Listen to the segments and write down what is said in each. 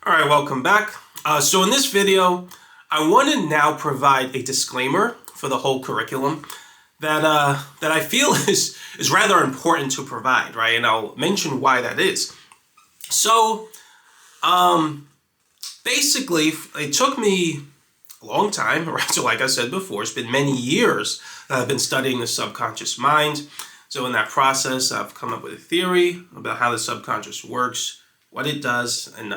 All right, welcome back. So in this video, I want to now provide a disclaimer for the whole curriculum that I feel is rather important to provide, right? And I'll mention why that is. So basically, it took me a long time, right? So like I said before, it's been many years that I've been studying the subconscious mind. So in that process, I've come up with a theory about how the subconscious works, what it does, and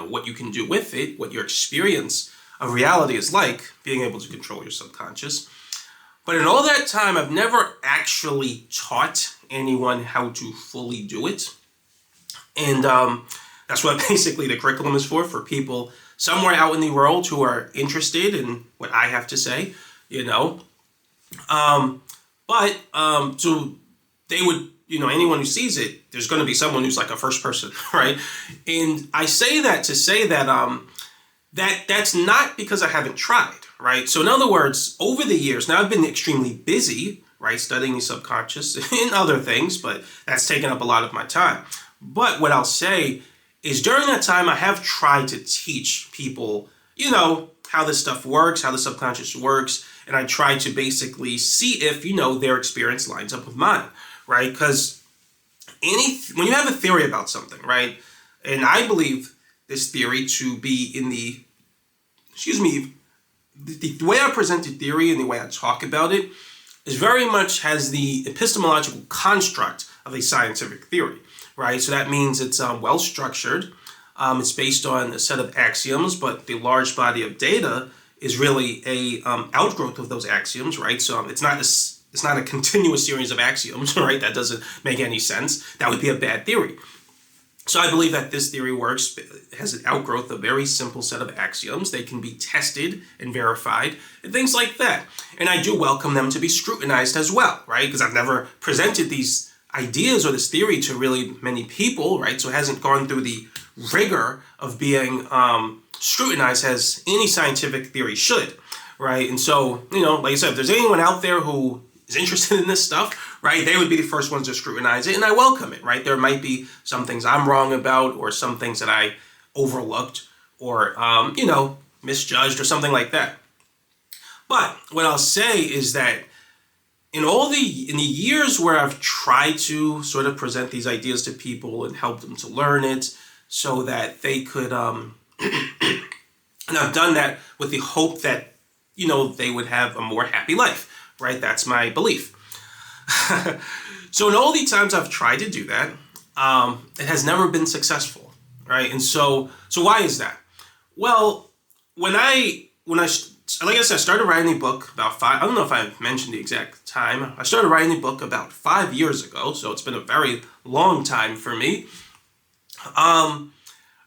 what you can do with it, what your experience of reality is like, being able to control your subconscious. But in all that time, I've never actually taught anyone how to fully do it. And that's what basically the curriculum is for people somewhere out in the world who are interested in what I have to say, So they would, anyone who sees it, there's going to be someone who's like a first person, right? And I say that to say that that's not because I haven't tried, right? So in other words, over the years, now I've been extremely busy, right, studying the subconscious and other things, but that's taken up a lot of my time. But what I'll say is during that time, I have tried to teach people, how this stuff works, how the subconscious works, and I try to basically see if, their experience lines up with mine, right? Because when you have a theory about something, right, and I believe this theory to be in the way I present the theory and the way I talk about it is very much has the epistemological construct of a scientific theory, right? So that means it's well structured. It's based on a set of axioms, but the large body of data is really a outgrowth of those axioms, right? So it's not a continuous series of axioms, right? That doesn't make any sense. That would be a bad theory. So I believe that this theory works, has an outgrowth of a very simple set of axioms. They can be tested and verified and things like that. And I do welcome them to be scrutinized as well, right? Because I've never presented these ideas or this theory to really many people, right? So it hasn't gone through the rigor of being scrutinized as any scientific theory should, right? And so, like I said, if there's anyone out there who is interested in this stuff, right, they would be the first ones to scrutinize it, and I welcome it, right? There might be some things I'm wrong about or some things that I overlooked or, misjudged or something like that. But what I'll say is that in the years where I've tried to sort of present these ideas to people and help them to learn it so that they could, and I've done that with the hope that, they would have a more happy life, right? That's my belief. So in all the times I've tried to do that, it has never been successful, right? And so why is that? Well, when I like I said, I started writing the book about I don't know if I mentioned the exact time. I started writing the book about 5 years ago, so it's been a very long time for me. And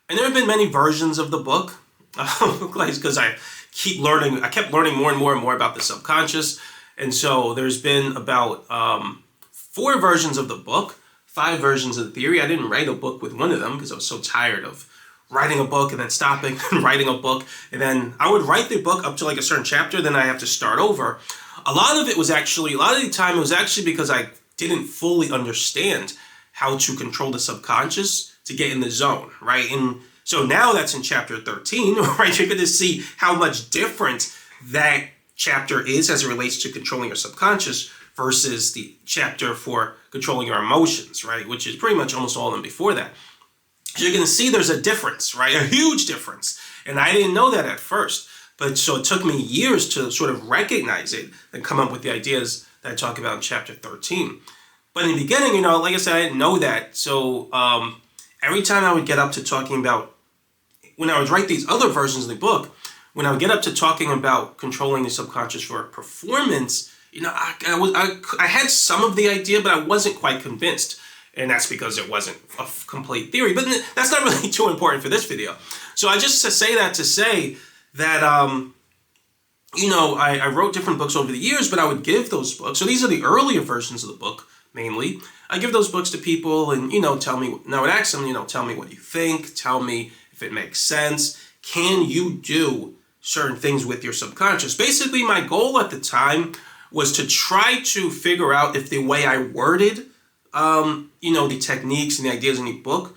there have been many versions of the book, because I kept learning more and more and more about the subconscious. And so there's been about 4 versions of the book, 5 versions of the theory. I didn't write a book with one of them because I was so tired of writing a book and then stopping and writing a book. And then I would write the book up to like a certain chapter, then I have to start over. A lot of the time it was actually because I didn't fully understand how to control the subconscious to get in the zone, right? And so now that's in chapter 13, right? You're going to see how much different that chapter is as it relates to controlling your subconscious versus the chapter for controlling your emotions, right? Which is pretty much almost all of them before that. So you're going to see there's a difference, right? A huge difference. And I didn't know that at first. But so it took me years to sort of recognize it and come up with the ideas that I talk about in chapter 13. But in the beginning, like I said, I didn't know that. So every time I would get up to talking about, when I would write these other versions of the book, when I would get up to talking about controlling the subconscious for performance, I had some of the idea, but I wasn't quite convinced. And that's because it wasn't a complete theory. But that's not really too important for this video. So I just say that to say that, I wrote different books over the years, but I would give those books. So these are the earlier versions of the book, mainly. I give those books to people and, tell me, and I would ask them, tell me what you think. Tell me if it makes sense. Can you do certain things with your subconscious? Basically, my goal at the time was to try to figure out if the way I worded the techniques and the ideas in the book,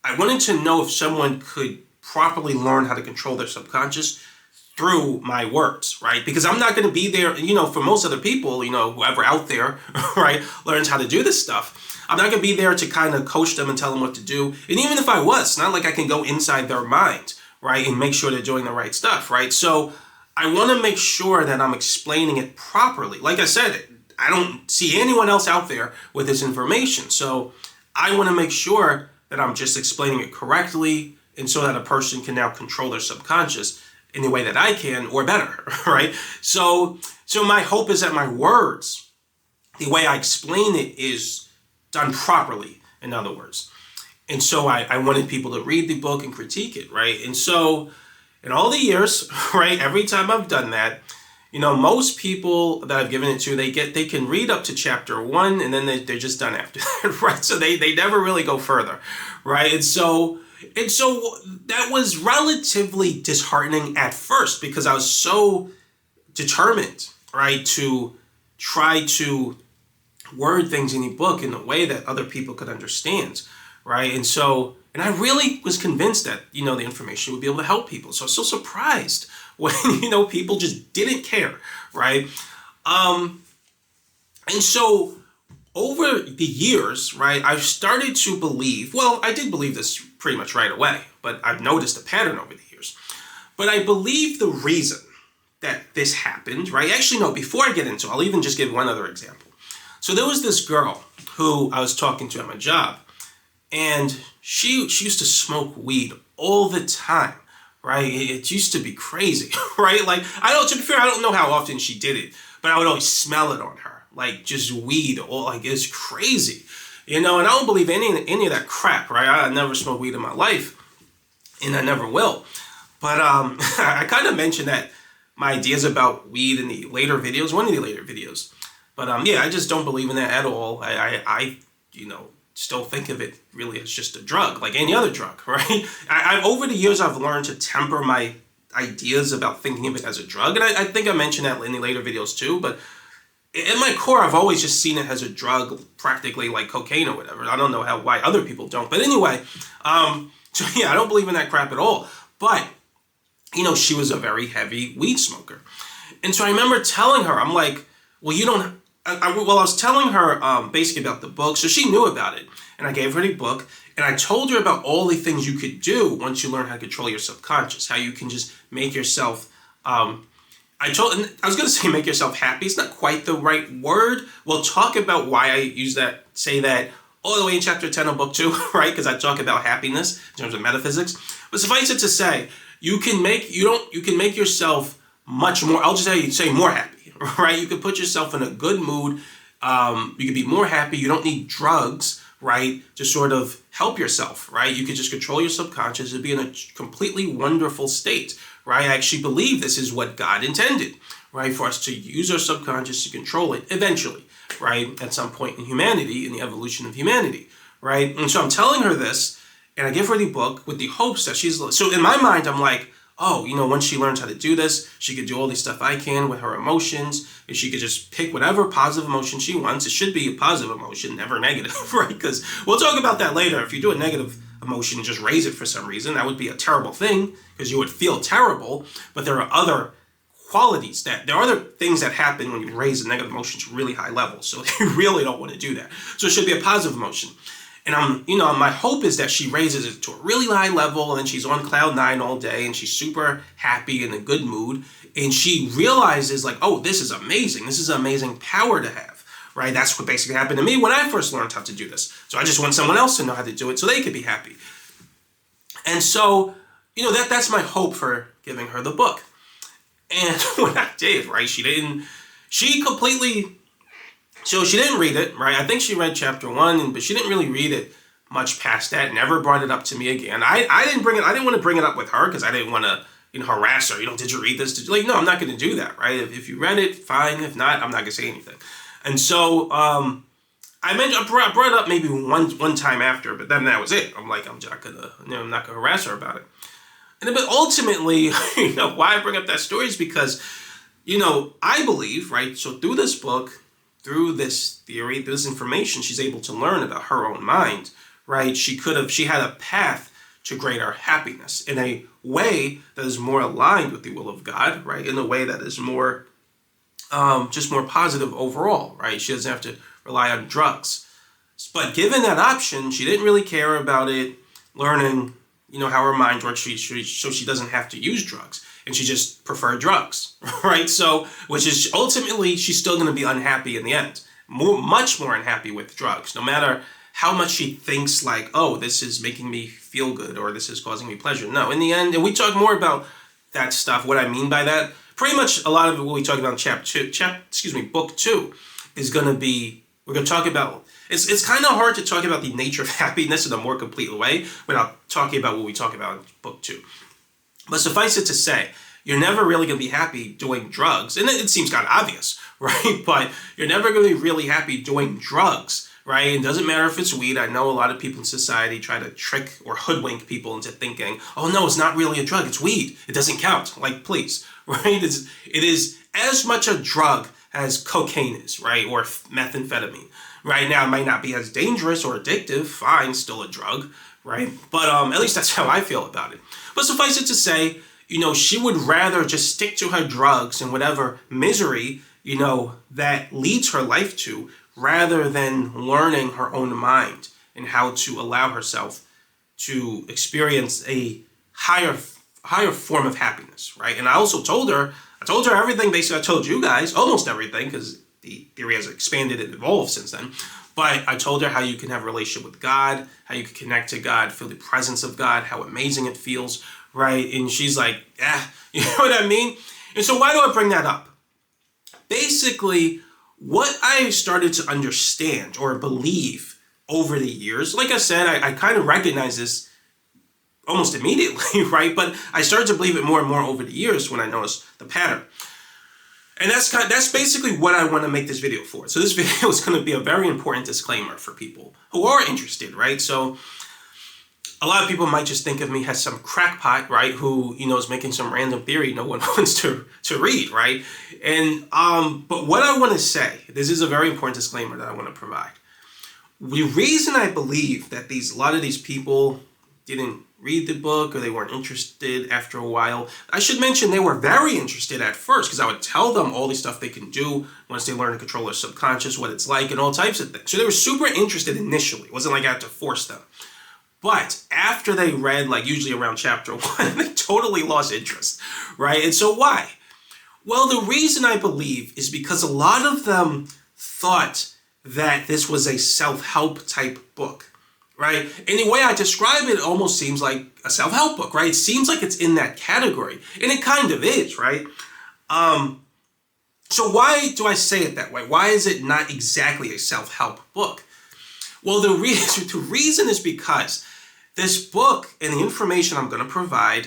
I wanted to know if someone could properly learn how to control their subconscious through my words, right? Because I'm not going to be there, for most other people, whoever out there, right, learns how to do this stuff. I'm not going to be there to kind of coach them and tell them what to do. And even if I was, it's not like I can go inside their mind, right, and make sure they're doing the right stuff, right? So I want to make sure that I'm explaining it properly. Like I said, I don't see anyone else out there with this information. So I want to make sure that I'm just explaining it correctly, and so that a person can now control their subconscious in the way that I can, or better, right? So my hope is that my words, the way I explain it, is done properly, in other words. And so I wanted people to read the book and critique it, right? And so in all the years, right, every time I've done that, most people that I've given it to, they can read up to chapter 1, and then they're just done after that, right? So they never really go further, right? And so that was relatively disheartening at first, because I was so determined, right, to try to word things in the book in a way that other people could understand, right? And I really was convinced that, the information would be able to help people. So I was so surprised when, people just didn't care, right? And so over the years, right, I've started to believe, well, I did believe this pretty much right away, but I've noticed a pattern over the years. But I believe the reason that this happened, right? Actually, no, before I get into it, I'll even just give one other example. So there was this girl who I was talking to at my job, and she used to smoke weed all the time, right? It used to be crazy, right? Like, to be fair, I don't know how often she did it, but I would always smell it on her, like just weed, it's crazy, and I don't believe any of that crap, right? I never smoked weed in my life, and I never will. But I kind of mentioned that my ideas about weed in the later videos, one of the later videos. But yeah, I just don't believe in that at all. I still think of it really as just a drug, like any other drug, right? Over the years, I've learned to temper my ideas about thinking of it as a drug. And I think I mentioned that in the later videos too, but in my core, I've always just seen it as a drug, practically like cocaine or whatever. I don't know why other people don't. But anyway, so yeah, I don't believe in that crap at all. But, she was a very heavy weed smoker. And so I remember telling her, I'm like, well, I was telling her basically about the book, so she knew about it. And I gave her the book, and I told her about all the things you could do once you learn how to control your subconscious, how you can just make yourself, I was going to say make yourself happy. It's not quite the right word. We'll talk about why I say that all the way in chapter 10 of book 2, right? Because I talk about happiness in terms of metaphysics. But suffice it to say, you can make yourself much more, I'll just say more happy, right? You can put yourself in a good mood. You can be more happy. You don't need drugs, right, to sort of help yourself, right? You can just control your subconscious and be in a completely wonderful state, right? I actually believe this is what God intended, right, for us to use our subconscious to control it eventually, right, at some point in humanity, in the evolution of humanity, right? And so I'm telling her this, and I give her the book with the hopes that so in my mind, I'm like, oh, once she learns how to do this, she could do all the stuff I can with her emotions, and she could just pick whatever positive emotion she wants. It should be a positive emotion, never negative, right? Because we'll talk about that later. If you do a negative emotion and just raise it for some reason, that would be a terrible thing, because you would feel terrible. But there are other qualities there are other things that happen when you raise a negative emotion to really high levels. So you really don't want to do that. So it should be a positive emotion. And my hope is that she raises it to a really high level, and then she's on cloud 9 all day, and she's super happy and in a good mood, and she realizes like, oh, this is amazing. This is an amazing power to have, right? That's what basically happened to me when I first learned how to do this. So I just want someone else to know how to do it so they could be happy. And so, that's my hope for giving her the book. And when I did, right, she didn't read it, right? I think she read chapter 1, but she didn't really read it much past that, never brought it up to me again. I didn't want to bring it up with her because I didn't want to, harass her. Did you read this? No, I'm not going to do that, right? If you read it, fine. If not, I'm not going to say anything. And so I brought it up maybe one time after, but then that was it. I'm like, I'm not gonna harass her about it. But ultimately, why I bring up that story is because, I believe, right? So through this book, through this theory, through this information, she's able to learn about her own mind, right? She had a path to greater happiness in a way that is more aligned with the will of God, right? In a way that is more, just more positive overall, right? She doesn't have to rely on drugs. But given that option, she didn't really care about it, learning, how her mind works, so she doesn't have to use drugs. And she just preferred drugs, right? So, which is ultimately, she's still going to be unhappy in the end. Much more unhappy with drugs, no matter how much she thinks like, oh, this is making me feel good or this is causing me pleasure. No, in the end, and we talk more about that stuff, what I mean by that. Pretty much a lot of what we talk about in book 2 is going to be, we're going to talk about, it's kind of hard to talk about the nature of happiness in a more complete way without talking about what we talk about in book 2. But suffice it to say, you're never really going to be happy doing drugs. And it seems kind of obvious, right? But you're never going to be really happy doing drugs, right? It doesn't matter if it's weed. I know a lot of people in society try to trick or hoodwink people into thinking, oh no, it's not really a drug, it's weed. It doesn't count. Like, please, right? It is as much a drug as cocaine is, right? Or methamphetamine. Right now, it might not be as dangerous or addictive. Fine, still a drug, right? But at least that's how I feel about it. But suffice it to say, she would rather just stick to her drugs and whatever misery, that leads her life to, rather than learning her own mind and how to allow herself to experience a higher form of happiness, right? And I also told her everything basically I told you guys, almost everything, because the theory has expanded and evolved since then. But I told her how you can have a relationship with God, how you can connect to God, feel the presence of God, how amazing it feels, right? And she's like, you know what I mean? And so why do I bring that up? Basically, what I started to understand or believe over the years, like I said, I kind of recognize this almost immediately, right? But I started to believe it more and more over the years when I noticed the pattern. And that's basically what I want to make this video for. So this video is going to be a very important disclaimer for people who are interested, right? So a lot of people might just think of me as some crackpot, right? Who, is making some random theory no one wants to read, right? And, but what I want to say, this is a very important disclaimer that I want to provide. The reason I believe that a lot of these people didn't read the book or they weren't interested after a while. I should mention they were very interested at first because I would tell them all the stuff they can do once they learn to control their subconscious, what it's like, and all types of things. So they were super interested initially. It wasn't like I had to force them. But after they read, like usually around chapter 1, they totally lost interest, right? And so why? Well, the reason I believe is because a lot of them thought that this was a self-help type book. Right? And the way I describe it, it almost seems like a self-help book, right? It seems like it's in that category. And it kind of is, right? So why do I say it that way? Why is it not exactly a self-help book? Well, the reason is because this book and the information I'm going to provide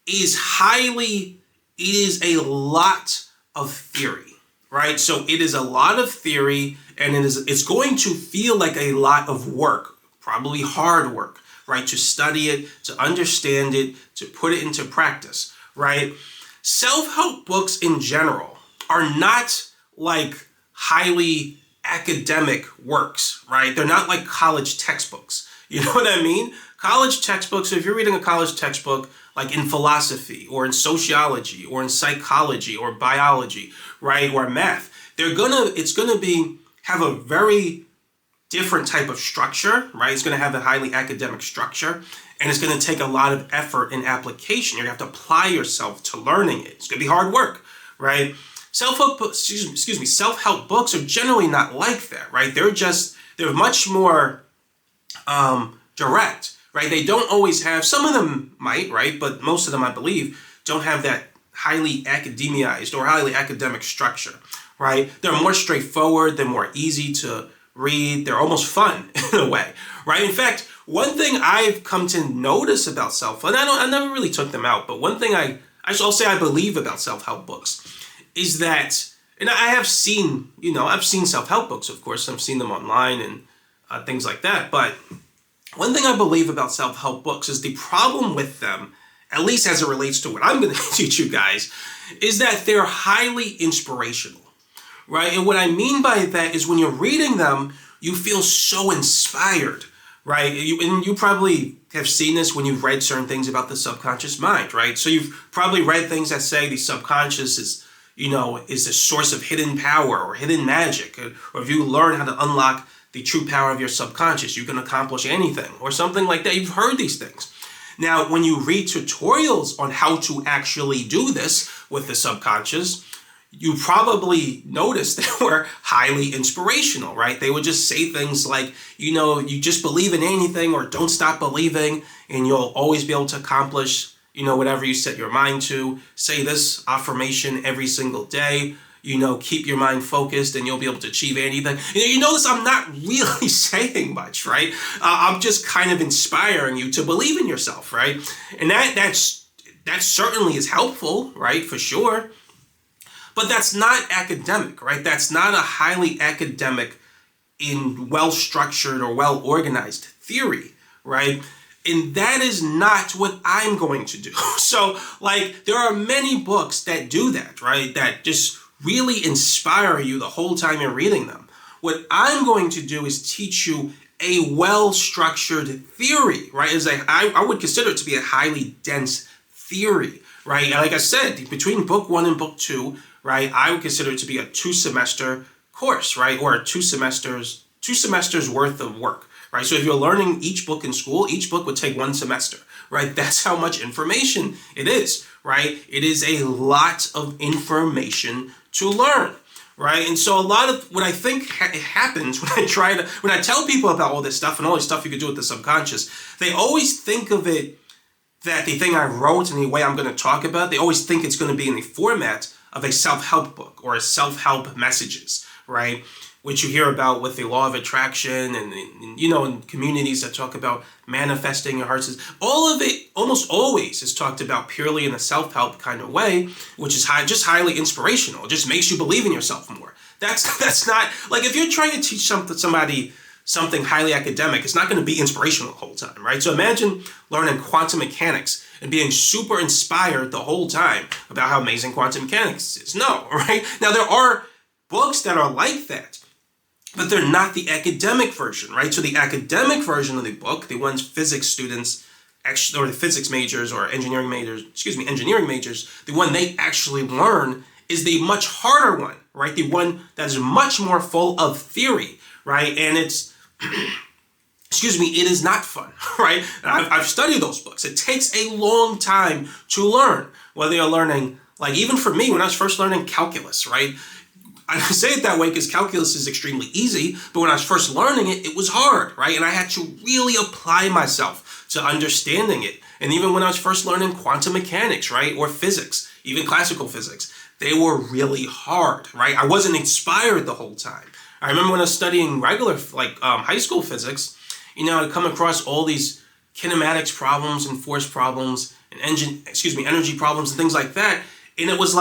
is a lot of theory, right? So it is a lot of theory, and it's going to feel like a lot of work. Probably hard work, right? To study it, to understand it, to put it into practice, right? Self-help books in general are not like highly academic works, right? They're not like college textbooks. You know what I mean? College textbooks, if you're reading a college textbook, like in philosophy or in sociology or in psychology or biology, right? Or math, it's gonna have a very different type of structure, right? It's going to have a highly academic structure, and it's going to take a lot of effort and application. You're going to have to apply yourself to learning it. It's going to be hard work, right? Self-help books are generally not like that, right? They're much more direct, right? They don't always have, some of them might, right? But most of them, I believe, don't have that highly academized or highly academic structure, right? They're more straightforward. They're more easy to read. They're almost fun in a way, right? In fact, one thing I've come to notice about self-help, and I never really took them out, but one thing I'll say I believe about self-help books is that, and I have seen, I've seen self-help books, of course. I've seen them online and things like that. But one thing I believe about self-help books is the problem with them, at least as it relates to what I'm going to teach you guys, is that they're highly inspirational. Right? And what I mean by that is when you're reading them, you feel so inspired, right? And you probably have seen this when you've read certain things about the subconscious mind, right? So you've probably read things that say the subconscious is the source of hidden power or hidden magic. Or if you learn how to unlock the true power of your subconscious, you can accomplish anything or something like that. You've heard these things. Now, when you read tutorials on how to actually do this with the subconscious, you probably noticed they were highly inspirational, right? They would just say things like, you just believe in anything or don't stop believing and you'll always be able to accomplish, whatever you set your mind to. Say this affirmation every single day, keep your mind focused and you'll be able to achieve anything. You notice I'm not really saying much, right? I'm just kind of inspiring you to believe in yourself, right? And that certainly is helpful, right? For sure. But that's not academic, right? That's not a highly academic in well-structured or well-organized theory, right? And that is not what I'm going to do. So, there are many books that do that, right? That just really inspire you the whole time you're reading them. What I'm going to do is teach you a well-structured theory, right? I would consider it to be a highly dense theory, right? And like I said, between book 1 and book 2, right, I would consider it to be a 2-semester course, right? Or 2 semesters worth of work, right? So if you're learning each book in school, each book would take 1 semester, right? That's how much information it is, right? It is a lot of information to learn, right? And so a lot of what I think happens when I tell people about all this stuff and all this stuff you could do with the subconscious, they always think of it that the thing I wrote and the way I'm going to talk about, they always think it's going to be in the format of a self-help book or self-help messages, right? Which you hear about with the law of attraction and in communities that talk about manifesting your heart's. All of it almost always is talked about purely in a self-help kind of way, which is just highly inspirational. It just makes you believe in yourself more. That's not, if you're trying to teach somebody something highly academic, it's not going to be inspirational the whole time, right? So imagine learning quantum mechanics and being super inspired the whole time about how amazing quantum mechanics is. No, right? Now, there are books that are like that, but they're not the academic version, right? So the academic version of the book, the ones physics students, or the physics majors or engineering majors, the one they actually learn is the much harder one, right? The one that is much more full of theory, right? And it's, it is not fun, right? I've studied those books. It takes a long time to learn, whether you're learning, even for me, when I was first learning calculus, right? I say it that way because calculus is extremely easy, but when I was first learning it, it was hard, right? And I had to really apply myself to understanding it. And even when I was first learning quantum mechanics, right? Or physics, even classical physics, they were really hard, right? I wasn't inspired the whole time. I remember when I was studying regular, high school physics, I'd come across all these kinematics problems and force problems and energy problems and things like that. And it was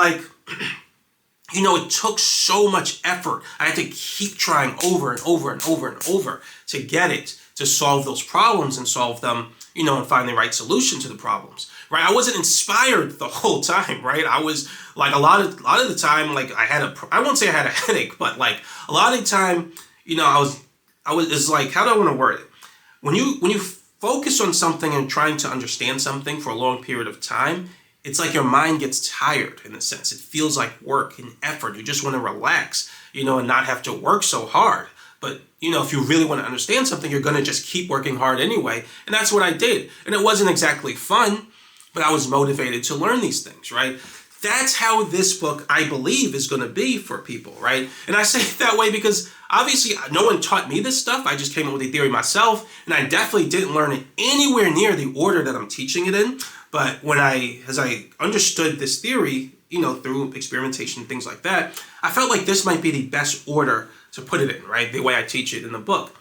it took so much effort. I had to keep trying over and over and over and over to get it to solve those problems and solve them, and find the right solution to the problems, right? I wasn't inspired the whole time, right? I was a lot of the time, I won't say I had a headache, but a lot of the time, it's how do I want to word it? When you focus on something and trying to understand something for a long period of time, it's like your mind gets tired in a sense. It feels like work and effort. You just want to relax, and not have to work so hard. But, if you really want to understand something, you're going to just keep working hard anyway. And that's what I did. And it wasn't exactly fun, but I was motivated to learn these things, right? That's how this book, I believe, is going to be for people, right? And I say it that way because obviously no one taught me this stuff. I just came up with the theory myself, and I definitely didn't learn it anywhere near the order that I'm teaching it in. But as I understood this theory, through experimentation and things like that, I felt like this might be the best order to put it in, right? The way I teach it in the book.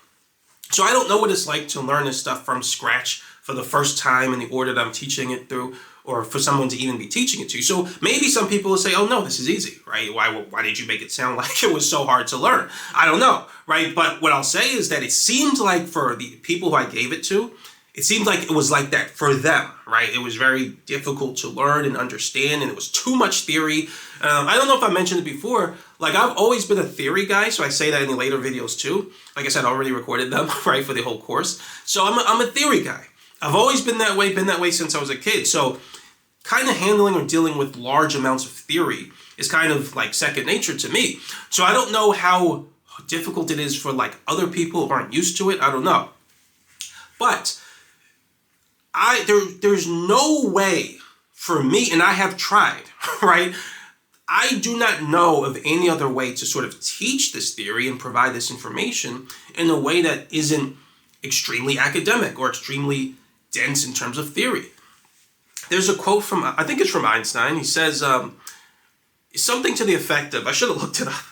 So I don't know what it's like to learn this stuff from scratch for the first time in the order that I'm teaching it through, or for someone to even be teaching it to. So maybe some people will say, oh no, this is easy, right? Why did you make it sound like it was so hard to learn? I don't know, right? But what I'll say is that it seemed like for the people who I gave it to, it seemed like it was like that for them, right? It was very difficult to learn and understand, and it was too much theory. I don't know if I mentioned it before. Like, I've always been a theory guy, so I say that in the later videos too. Like I said, I already recorded them, right, for the whole course. So I'm a theory guy. I've always been that way since I was a kid. So kind of handling or dealing with large amounts of theory is kind of like second nature to me. So I don't know how difficult it is for like other people who aren't used to it. I don't know. But there's no way for me, and I have tried, right? I do not know of any other way to sort of teach this theory and provide this information in a way that isn't extremely academic or extremely dense in terms of theory. There's a quote from, I think it's from Einstein. He says something to the effect of, I should have looked it up,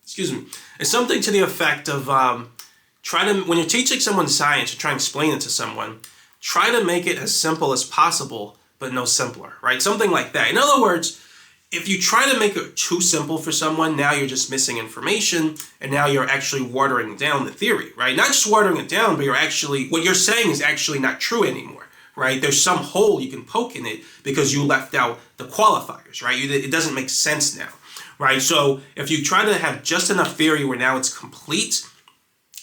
excuse me. It's something to the effect of when you're teaching someone science, or try and explain it to someone, try to make it as simple as possible, but no simpler, right? Something like that. In other words, if you try to make it too simple for someone, now you're just missing information, and now you're actually watering down the theory, right? Not just watering it down, but what you're saying is actually not true anymore, right? There's some hole you can poke in it because you left out the qualifiers, right? It doesn't make sense now, right? So if you try to have just enough theory where now it's complete,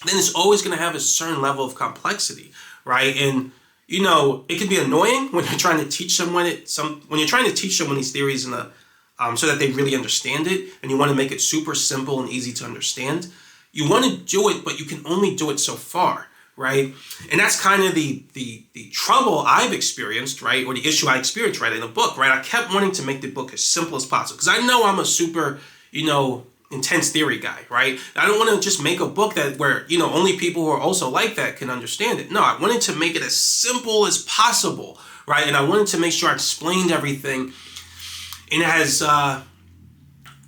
then it's always going to have a certain level of complexity, right? And it can be annoying when you're trying to teach someone these theories so that they really understand it, and you want to make it super simple and easy to understand. You want to do it, but you can only do it so far, right? And that's kind of the trouble I've experienced, right? Or the issue I experienced, right, in the book, right? I kept wanting to make the book as simple as possible because I know I'm a super, intense theory guy, right? I don't want to just make a book where only people who are also like that can understand it. No, I wanted to make it as simple as possible, right? And I wanted to make sure I explained everything in as I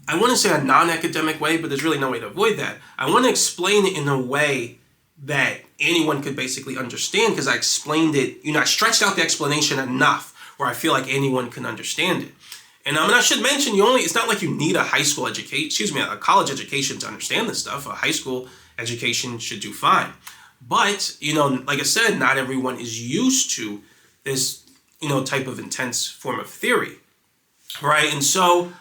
want to say a non-academic way, but there's really no way to avoid that. I want to explain it in a way that anyone could basically understand because I explained it, I stretched out the explanation enough where I feel like anyone can understand it. And I should mention, it's not like you need a a college education to understand this stuff. A high school education should do fine. But, like I said, not everyone is used to this, type of intense form of theory, right? And so,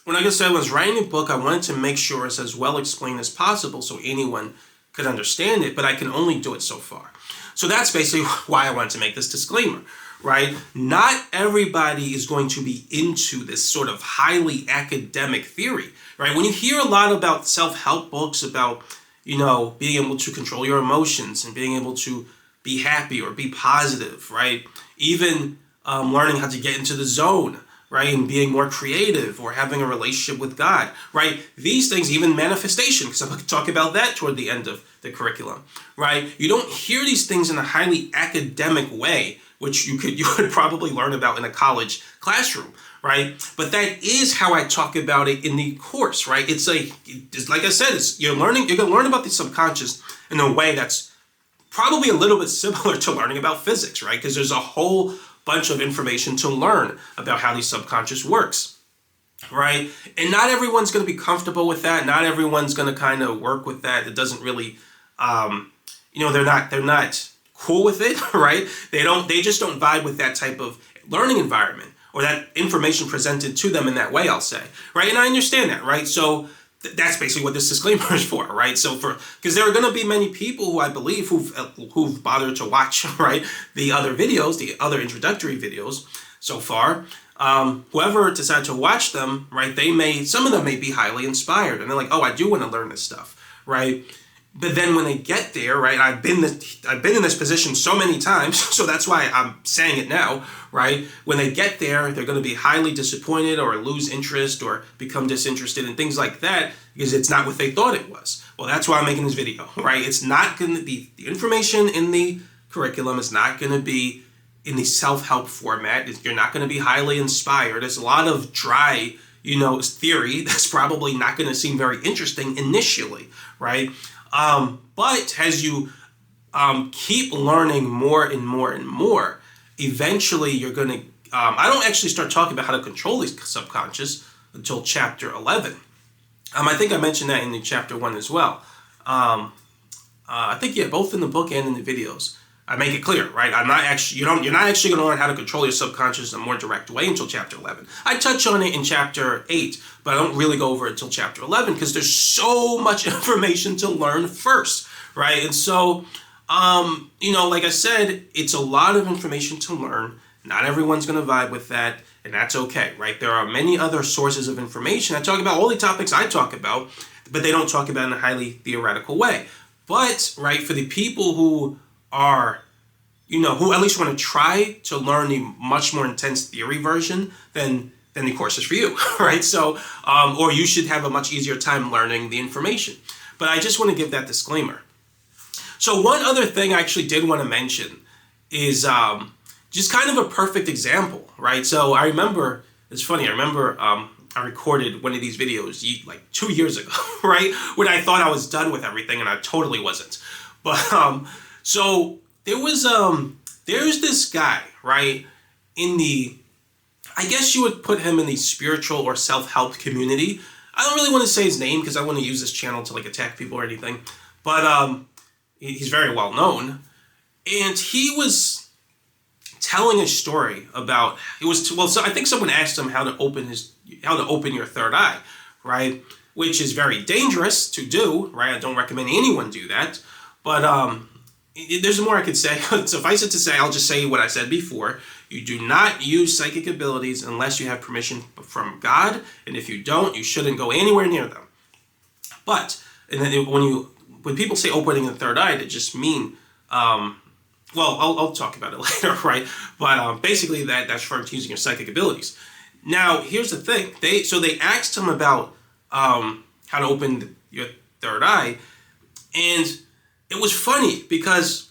when I was writing a book, I wanted to make sure it's as well explained as possible so anyone could understand it, but I can only do it so far. So that's basically why I wanted to make this disclaimer, right? Not everybody is going to be into this sort of highly academic theory, right? When you hear a lot about self-help books about, being able to control your emotions and being able to be happy or be positive, right? Even learning how to get into the zone, right? And being more creative or having a relationship with God, right? These things, even manifestation, because I'm going to talk about that toward the end of the curriculum, right? You don't hear these things in a highly academic way, which you could probably learn about in a college classroom, right? But that is how I talk about it in the course, right? It's like I said, you're going to learn about the subconscious in a way that's probably a little bit similar to learning about physics, right? Because there's a whole bunch of information to learn about how the subconscious works, right? And not everyone's going to be comfortable with that. Not everyone's going to kind of work with that. It doesn't really, they're not cool with it, right? They just don't vibe with that type of learning environment or that information presented to them in that way, I'll say, right? And I understand that, right? So that's basically what this disclaimer is for, right? So because there are going to be many people who I believe who've bothered to watch, right, the other videos, the other introductory videos so far. Whoever decided to watch them, right, some of them may be highly inspired and they're like, oh, I do want to learn this stuff, right? But then when they get there, right, I've been in this position so many times, so that's why I'm saying it now, right? When they get there, they're going to be highly disappointed or lose interest or become disinterested and things like that because it's not what they thought it was. Well, that's why I'm making this video, right? It's not going to be, the information in the curriculum is not going to be in the self-help format. You're not going to be highly inspired. There's a lot of dry, theory that's probably not going to seem very interesting initially, right? But as you keep learning more and more and more, eventually you're going to, I don't actually start talking about how to control the subconscious until chapter 11. I think I mentioned that in the chapter 1 as well. I think, both in the book and in the videos. I make it clear, right? I'm not actually, you're not actually going to learn how to control your subconscious in a more direct way until chapter 11. I touch on it in chapter 8, but I don't really go over it until chapter 11 because there's so much information to learn first, right? And so, like I said, it's a lot of information to learn. Not everyone's going to vibe with that, and that's okay, right? There are many other sources of information. I talk about all the topics I talk about, but they don't talk about it in a highly theoretical way. But, right, for the people who are, who at least want to try to learn the much more intense theory version, then the course is for you, right? So, or you should have a much easier time learning the information. But I just want to give that disclaimer. So one other thing I actually did want to mention is just kind of a perfect example, right? So I remember, it's funny, I recorded one of these videos like 2 years ago, right? When I thought I was done with everything and I totally wasn't. But so there's this guy, right? I guess you would put him in the spiritual or self-help community. I don't really want to say his name because I want to use this channel to like attack people or anything. But he's very well known. And he was telling a story about, so I think someone asked him how to open your third eye, right? Which is very dangerous to do, right? I don't recommend anyone do that. But there's more I could say. Suffice it to say, I'll just say what I said before. You do not use psychic abilities unless you have permission from God. And if you don't, you shouldn't go anywhere near them. But when people say opening the third eye, they just mean, I'll talk about it later, right? But basically that's referring to using your psychic abilities. Now, here's the thing. They asked him about how to open your third eye, and it was funny because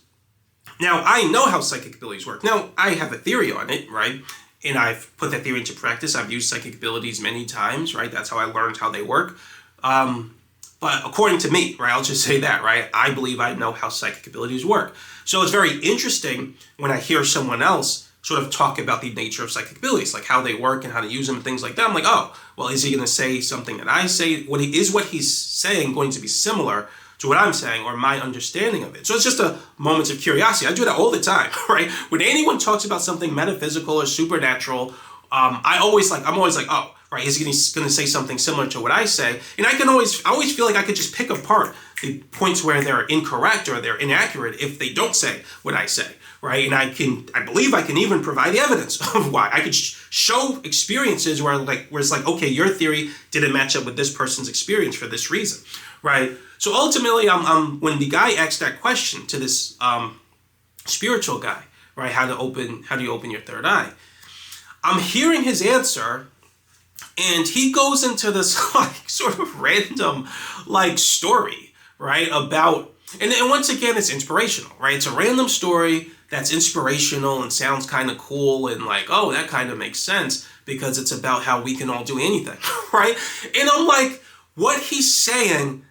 now I know how psychic abilities work. Now, I have a theory on it, right? And I've put that theory into practice. I've used psychic abilities many times, right? That's how I learned how they work. But according to me, right, I'll just say that, right? I believe I know how psychic abilities work. So it's very interesting when I hear someone else sort of talk about the nature of psychic abilities, like how they work and how to use them and things like that. I'm like, oh, well, is he going to say something that I say? What he's saying going to be similar to what I'm saying or my understanding of it? So it's just a moment of curiosity. I do that all the time, right? When anyone talks about something metaphysical or supernatural, I'm always like, oh, right, is he going to say something similar to what I say? And I always feel like I could just pick apart the points where they're incorrect or they're inaccurate if they don't say what I say, right? And I believe I can even provide evidence of why. I could show experiences where it's like, okay, your theory didn't match up with this person's experience for this reason, right? So ultimately, when the guy asked that question to this spiritual guy, right, how do you open your third eye? I'm hearing his answer, and he goes into this like sort of random like story, right, about, and once again, it's inspirational, right? It's a random story that's inspirational and sounds kind of cool and like, oh, that kind of makes sense because it's about how we can all do anything, right? And I'm like, what he's saying,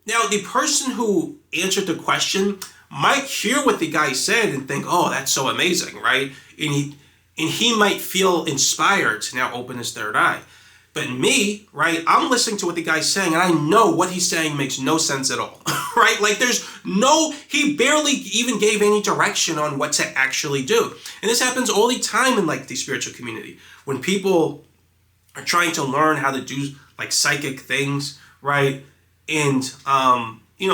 now the person who answered the question might hear what the guy said and think, oh, that's so amazing, right? And he might feel inspired to now open his third eye. But me, right, I'm listening to what the guy's saying, and I know what he's saying makes no sense at all, right? Like he barely even gave any direction on what to actually do. And this happens all the time in like the spiritual community. When people are trying to learn how to do like psychic things, right? And,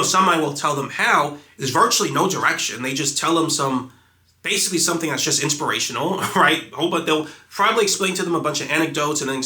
somebody will tell them how, there's virtually no direction. They just tell them basically something that's just inspirational, right? But they'll probably explain to them a bunch of anecdotes and then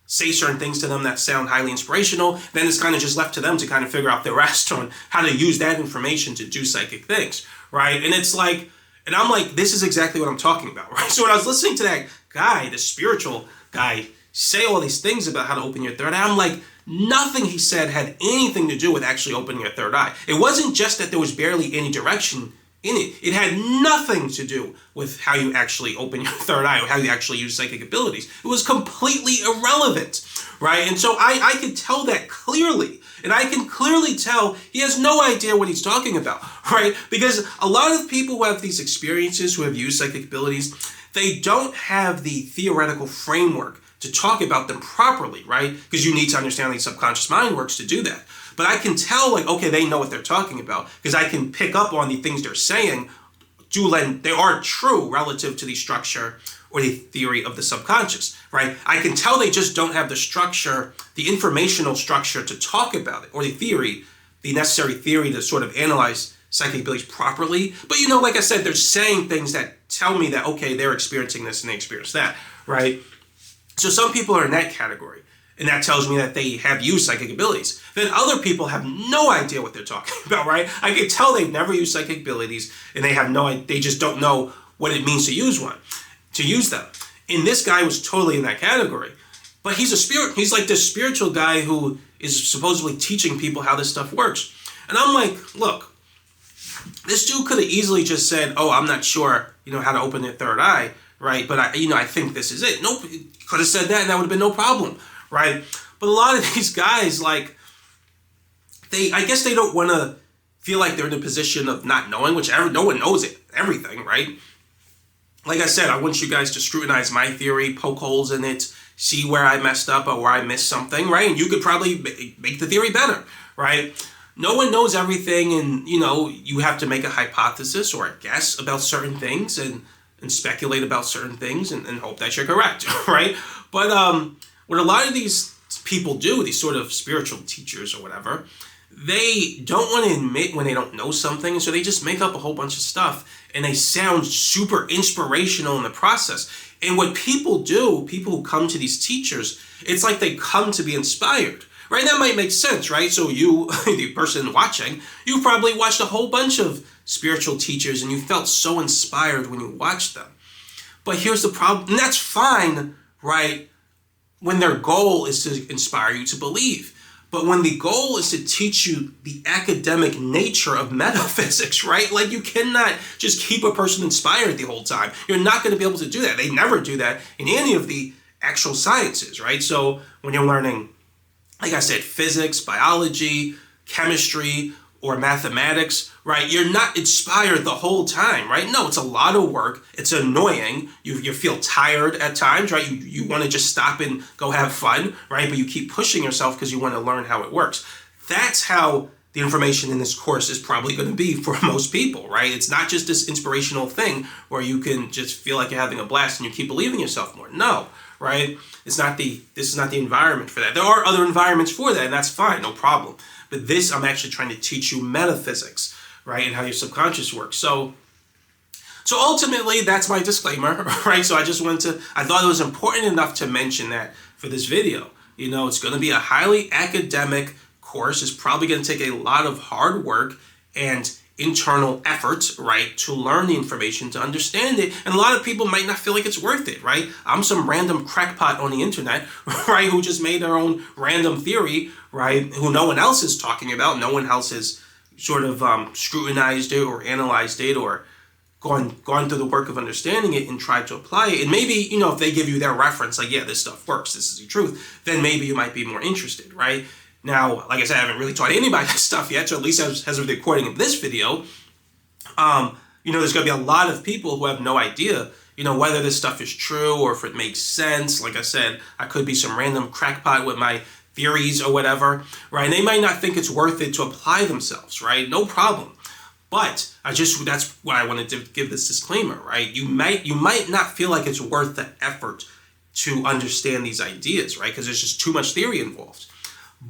say certain things to them that sound highly inspirational. Then it's kind of just left to them to kind of figure out the rest on how to use that information to do psychic things, right? And it's like, and I'm like, this is exactly what I'm talking about, right? So when I was listening to that guy, the spiritual guy, say all these things about how to open your third eye, I'm like, nothing he said had anything to do with actually opening your third eye. It wasn't just that there was barely any direction in it. It had nothing to do with how you actually open your third eye or how you actually use psychic abilities. It was completely irrelevant, right? And so I could tell that clearly. And I can clearly tell he has no idea what he's talking about, right? Because a lot of people who have these experiences, who have used psychic abilities, they don't have the theoretical framework to talk about them properly, right? Because you need to understand how the subconscious mind works to do that. But I can tell, like, okay, they know what they're talking about because I can pick up on the things they're saying they are true relative to the structure or the theory of the subconscious, right? I can tell they just don't have the structure, the informational structure to talk about it, or the theory, the necessary theory to sort of analyze psychic abilities properly. But like I said, they're saying things that tell me that, okay, they're experiencing this and they experience that, right? So some people are in that category, and that tells me that they have used psychic abilities. Then other people have no idea what they're talking about, right? I can tell they've never used psychic abilities, and they just don't know what it means to use them. And this guy was totally in that category. But he's like this spiritual guy who is supposedly teaching people how this stuff works. And I'm like, look, this dude could have easily just said, oh, I'm not sure, how to open their third eye, right? But I think this is it. Nope, he could have said that and that would have been no problem, right? But a lot of these guys, like, I guess they don't want to feel like they're in a position of not knowing, no one knows everything, right? Like I said, I want you guys to scrutinize my theory, poke holes in it, see where I messed up or where I missed something, right? And you could probably make the theory better, right? No one knows everything, and, you have to make a hypothesis or a guess about certain things and speculate about certain things and hope that you're correct, right? But what a lot of these people do, these sort of spiritual teachers or whatever, they don't want to admit when they don't know something, so they just make up a whole bunch of stuff, and they sound super inspirational in the process. And what people do, people who come to these teachers, it's like they come to be inspired, right? That might make sense, right? So you, the person watching, you probably watched a whole bunch of spiritual teachers, and you felt so inspired when you watched them. But here's the problem, and that's fine, right, when their goal is to inspire you to believe. But when the goal is to teach you the academic nature of metaphysics, right? Like, you cannot just keep a person inspired the whole time. You're not going to be able to do that. They never do that in any of the actual sciences, right? So when you're learning, like I said, physics, biology, chemistry, or mathematics, right? You're not inspired the whole time, right? No, it's a lot of work. It's annoying. You feel tired at times, right? You want to just stop and go have fun, right? But you keep pushing yourself because you want to learn how it works. That's how the information in this course is probably going to be for most people, right? It's not just this inspirational thing where you can just feel like you're having a blast and you keep believing yourself more. No, right? This is not the environment for that. There are other environments for that, and that's fine, no problem. But this, I'm actually trying to teach you metaphysics, right, and how your subconscious works. So ultimately, that's my disclaimer, right? So I thought it was important enough to mention that for this video. It's going to be a highly academic course. It's probably going to take a lot of hard work and internal effort, right, to learn the information, to understand it. And a lot of people might not feel like it's worth it, right? I'm some random crackpot on the internet, right, who just made their own random theory, right, who no one else is talking about. No one else has sort of scrutinized it or analyzed it or gone through the work of understanding it and tried to apply it. And maybe, if they give you their reference, like, yeah, this stuff works, this is the truth, then maybe you might be more interested, right? Now, like I said, I haven't really taught anybody this stuff yet, so at least as of the recording of this video, there's going to be a lot of people who have no idea, whether this stuff is true or if it makes sense. Like I said, I could be some random crackpot with my theories or whatever, right? And they might not think it's worth it to apply themselves, right? No problem. But that's why I wanted to give this disclaimer, right? You might not feel like it's worth the effort to understand these ideas, right? Because there's just too much theory involved.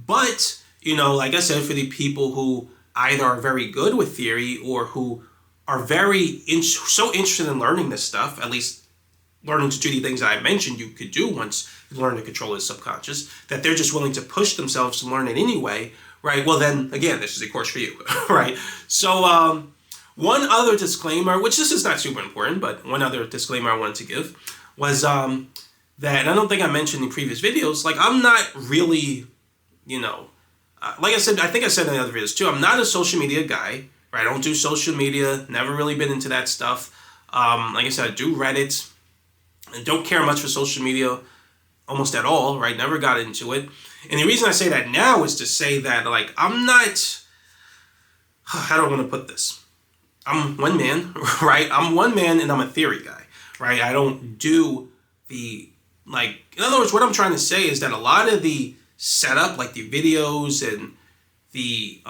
But, like I said, for the people who either are very good with theory or who are so interested in learning this stuff, at least learning to do the things that I mentioned you could do once you learn to control the subconscious, that they're just willing to push themselves to learn it anyway, right? Well, then, again, this is a course for you, right? So, one other disclaimer, which this is not super important, but one other disclaimer I wanted to give was that, and I don't think I mentioned in previous videos, like, I'm not really... like I said, I think I said in the other videos too, I'm not a social media guy, right? I don't do social media, never really been into that stuff. Like I said, I do Reddit, and don't care much for social media almost at all, right? Never got into it. And the reason I say that now is to say that, like, I'm not, how do I want to put this? I'm one man, right? I'm one man and I'm a theory guy, right? I don't do in other words, what I'm trying to say is that a lot of the setup, like the videos and the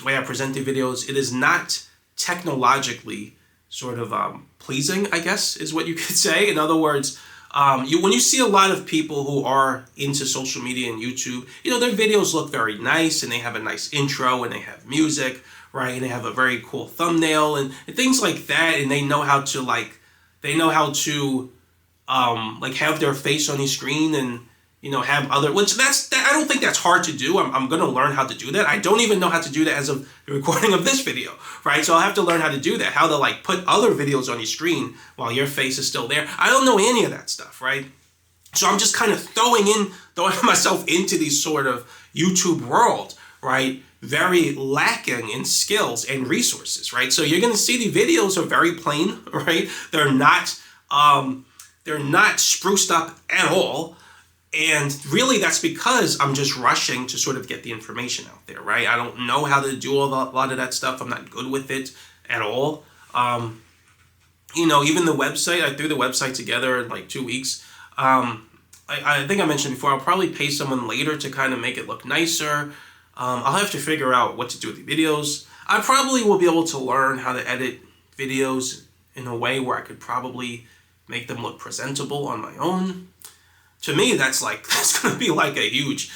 way I present the videos, it is not technologically sort of pleasing, I guess, is what you could say. In other words, when you see a lot of people who are into social media and YouTube, their videos look very nice and they have a nice intro and they have music, right? And they have a very cool thumbnail and things like that. And they know how to have their face on the screen and, have other, I don't think that's hard to do. I'm going to learn how to do that. I don't even know how to do that as of the recording of this video, right? So I'll have to learn how to do that, how to put other videos on your screen while your face is still there. I don't know any of that stuff, right? So I'm just kind of throwing myself into these sort of YouTube world, right? Very lacking in skills and resources, right? So you're going to see the videos are very plain, right? They're not spruced up at all. And really, that's because I'm just rushing to sort of get the information out there, right? I don't know how to do a lot of that stuff. I'm not good with it at all. Even the website, I threw the website together in 2 weeks. I think I mentioned before, I'll probably pay someone later to kind of make it look nicer. I'll have to figure out what to do with the videos. I probably will be able to learn how to edit videos in a way where I could probably make them look presentable on my own. To me, that's going to be a huge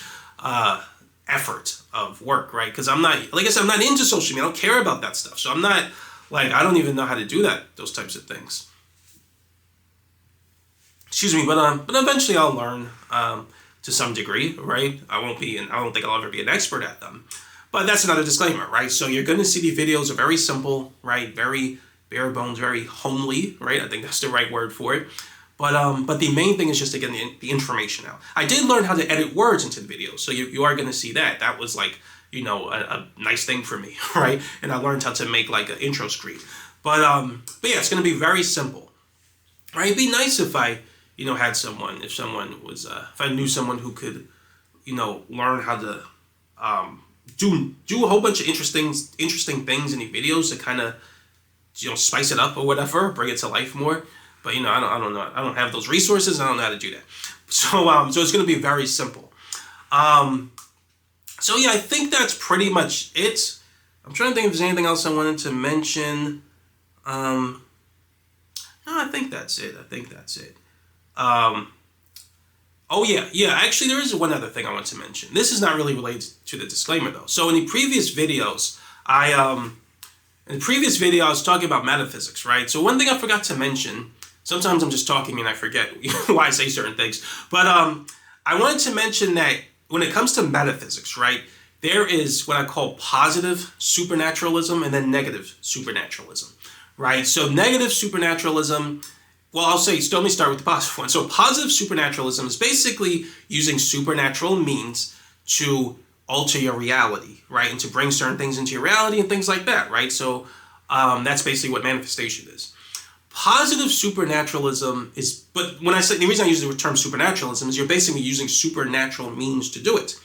effort of work, right? Because I'm not into social media. I don't care about that stuff. So I'm not, I don't even know how to do those types of things. Excuse me, but eventually I'll learn to some degree, right? I don't think I'll ever be an expert at them. But that's another disclaimer, right? So you're going to see the videos are very simple, right? Very bare bones, very homely, right? I think that's the right word for it. But the main thing is just to get the information out. I did learn how to edit words into the video, so you are going to see that. That was a nice thing for me, right? And I learned how to make an intro screen. But yeah, it's going to be very simple, right? It'd be nice if I had someone, if I knew someone who could, learn how to do a whole bunch of interesting things in the videos to kind of, spice it up or whatever, bring it to life more. But I don't know. I don't have those resources. I don't know how to do that. So it's going to be very simple. So yeah, I think that's pretty much it. I'm trying to think if there's anything else I wanted to mention. No, I think that's it. Oh yeah. Actually, there is one other thing I want to mention. This is not really related to the disclaimer though. So in the previous videos, in the previous video I was talking about metaphysics, right? So one thing I forgot to mention. Sometimes I'm just talking and I forget why I say certain things. But I wanted to mention that when it comes to metaphysics, right, there is what I call positive supernaturalism and then negative supernaturalism, right? So negative supernaturalism, let me start with the positive one. So positive supernaturalism is basically using supernatural means to alter your reality, right? And to bring certain things into your reality and things like that, right? So that's basically what manifestation is. Positive supernaturalism but when I say, the reason I use the term supernaturalism is you're basically using supernatural means to do it.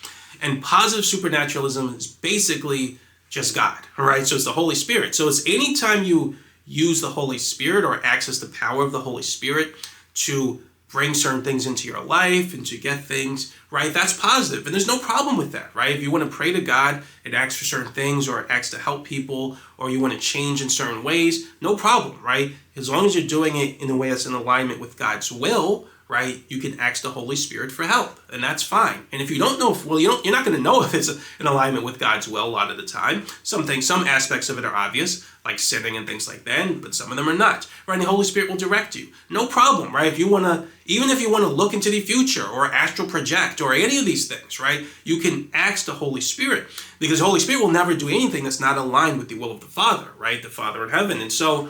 And positive supernaturalism is basically just God, all right? So it's the Holy Spirit. So it's anytime you use the Holy Spirit or access the power of the Holy Spirit to bring certain things into your life and to get things, right? That's positive. And there's no problem with that, right? If you want to pray to God and ask for certain things or ask to help people or you want to change in certain ways, no problem, right? As long as you're doing it in a way that's in alignment with God's will, right? You can ask the Holy Spirit for help, and that's fine. And if you don't know, you're not going to know if it's in alignment with God's will a lot of the time. Some aspects of it are obvious, like sinning and things like that, but some of them are not, right? And the Holy Spirit will direct you. No problem, right? Even if you want to look into the future or astral project or any of these things, right? You can ask the Holy Spirit because the Holy Spirit will never do anything that's not aligned with the will of the Father, right? The Father in heaven. And so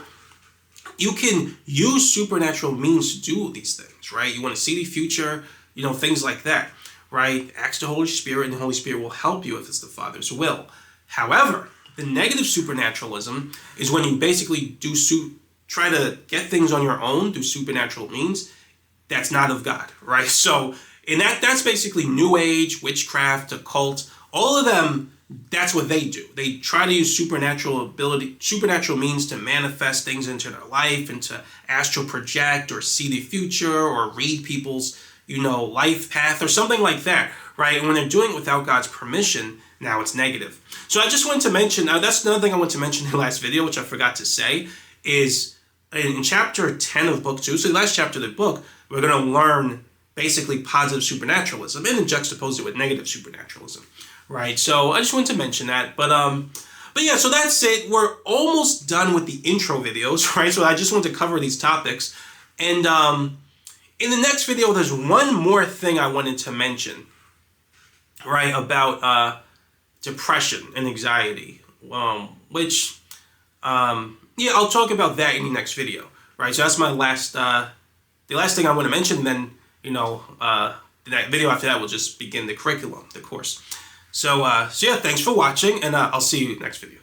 you can use supernatural means to do these things, right? You want to see the future, things like that, right? Ask the Holy Spirit and the Holy Spirit will help you if it's the Father's will. However, the negative supernaturalism is when you basically try to get things on your own through supernatural means. That's not of God, right? So, and that's basically New Age, witchcraft, occult, all of them. That's what they do. They try to use supernatural means to manifest things into their life and to astral project or see the future or read people's, life path or something like that, right? And when they're doing it without God's permission, now it's negative. So I just wanted to mention, that's another thing I want to mention in the last video, which I forgot to say, is in chapter 10 of book 2, so the last chapter of the book, we're going to learn basically positive supernaturalism and then juxtapose it with negative supernaturalism, right? So I just wanted to mention that, but yeah, so that's it. We're almost done with the intro videos, right? So I just want to cover these topics, and in the next video, there's one more thing I wanted to mention, right, about depression and anxiety, which, yeah, I'll talk about that in the next video, right? So that's my last, the last thing I want to mention, then, you know, the video after that will just begin the curriculum, the course. So yeah, thanks for watching, and I'll see you next video.